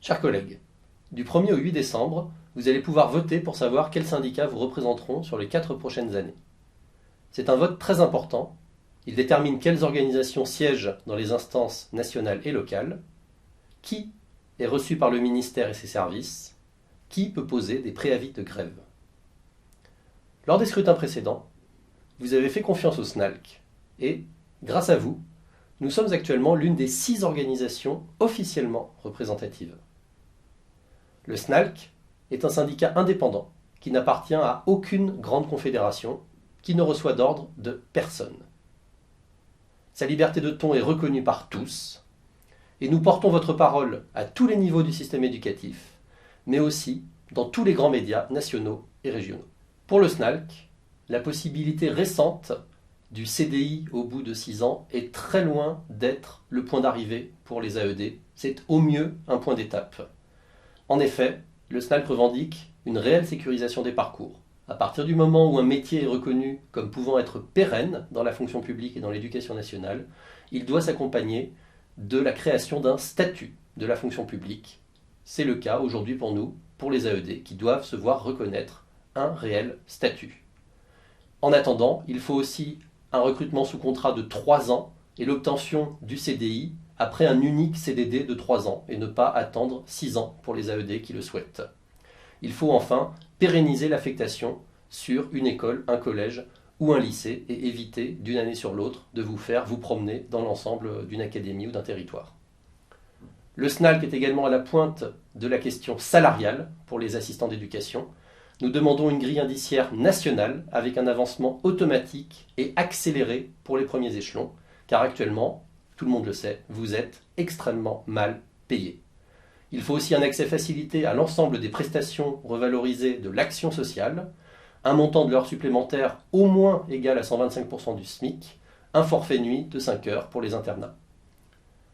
Chers collègues, du 1er au 8 décembre, vous allez pouvoir voter pour savoir quels syndicats vous représenteront sur les 4 prochaines années. C'est un vote très important. Il détermine quelles organisations siègent dans les instances nationales et locales, qui est reçu par le ministère et ses services, qui peut poser des préavis de grève. Lors des scrutins précédents, vous avez fait confiance au SNALC et, grâce à vous, nous sommes actuellement l'une des 6 organisations officiellement représentatives. Le SNALC est un syndicat indépendant qui n'appartient à aucune grande confédération, qui ne reçoit d'ordre de personne. Sa liberté de ton est reconnue par tous, et nous portons votre parole à tous les niveaux du système éducatif, mais aussi dans tous les grands médias nationaux et régionaux. Pour le SNALC, la possibilité récente du CDI au bout de 6 ans est très loin d'être le point d'arrivée pour les AED. C'est au mieux un point d'étape. En effet, le SNALC revendique une réelle sécurisation des parcours. À partir du moment où un métier est reconnu comme pouvant être pérenne dans la fonction publique et dans l'éducation nationale, il doit s'accompagner de la création d'un statut de la fonction publique. C'est le cas aujourd'hui pour nous, pour les AED, qui doivent se voir reconnaître un réel statut. En attendant, il faut aussi un recrutement sous contrat de 3 ans et l'obtention du CDI après un unique CDD de 3 ans et ne pas attendre 6 ans pour les AED qui le souhaitent. Il faut enfin pérenniser l'affectation sur une école, un collège ou un lycée et éviter d'une année sur l'autre de vous faire vous promener dans l'ensemble d'une académie ou d'un territoire. Le SNALC est également à la pointe de la question salariale pour les assistants d'éducation. Nous demandons une grille indiciaire nationale avec un avancement automatique et accéléré pour les premiers échelons, car actuellement, tout le monde le sait, vous êtes extrêmement mal payés. Il faut aussi un accès facilité à l'ensemble des prestations revalorisées de l'action sociale, un montant de l'heure supplémentaire au moins égal à 125% du SMIC, un forfait nuit de 5 heures pour les internats.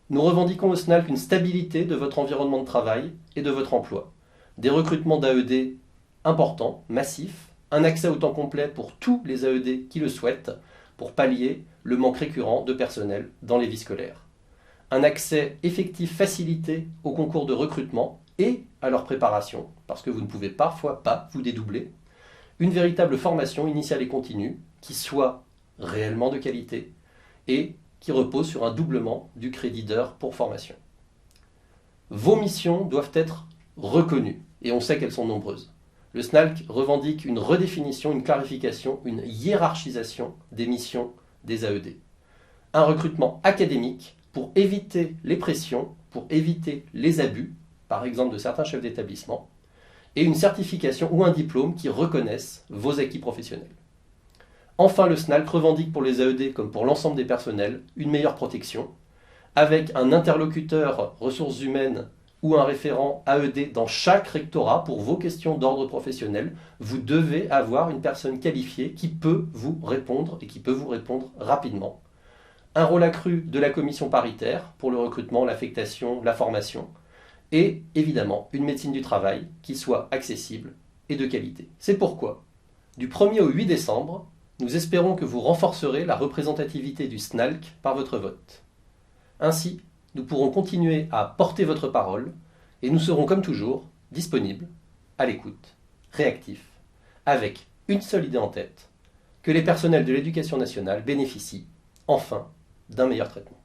Nous revendiquons au SNALC une stabilité de votre environnement de travail et de votre emploi, des recrutements d'AED importants, massifs, un accès au temps complet pour tous les AED qui le souhaitent, pour pallier le manque récurrent de personnel dans les vies scolaires. Un accès effectif facilité aux concours de recrutement et à leur préparation, parce que vous ne pouvez parfois pas vous dédoubler. Une véritable formation initiale et continue qui soit réellement de qualité et qui repose sur un doublement du crédit d'heure pour formation. Vos missions doivent être reconnues et on sait qu'elles sont nombreuses. Le SNALC revendique une redéfinition, une clarification, une hiérarchisation des missions des AED. Un recrutement académique pour éviter les pressions, pour éviter les abus, par exemple de certains chefs d'établissement, et une certification ou un diplôme qui reconnaissent vos acquis professionnels. Enfin, le SNALC revendique pour les AED comme pour l'ensemble des personnels une meilleure protection, avec un interlocuteur ressources humaines ou un référent AED dans chaque rectorat pour vos questions d'ordre professionnel. Vous devez avoir une personne qualifiée qui peut vous répondre et qui peut vous répondre rapidement. Un rôle accru de la commission paritaire pour le recrutement, l'affectation, la formation, et évidemment une médecine du travail qui soit accessible et de qualité. C'est pourquoi, du 1er au 8 décembre, nous espérons que vous renforcerez la représentativité du SNALC par votre vote. Ainsi, nous pourrons continuer à porter votre parole et nous serons comme toujours disponibles, à l'écoute, réactifs, avec une seule idée en tête, que les personnels de l'éducation nationale bénéficient enfin d'un meilleur traitement.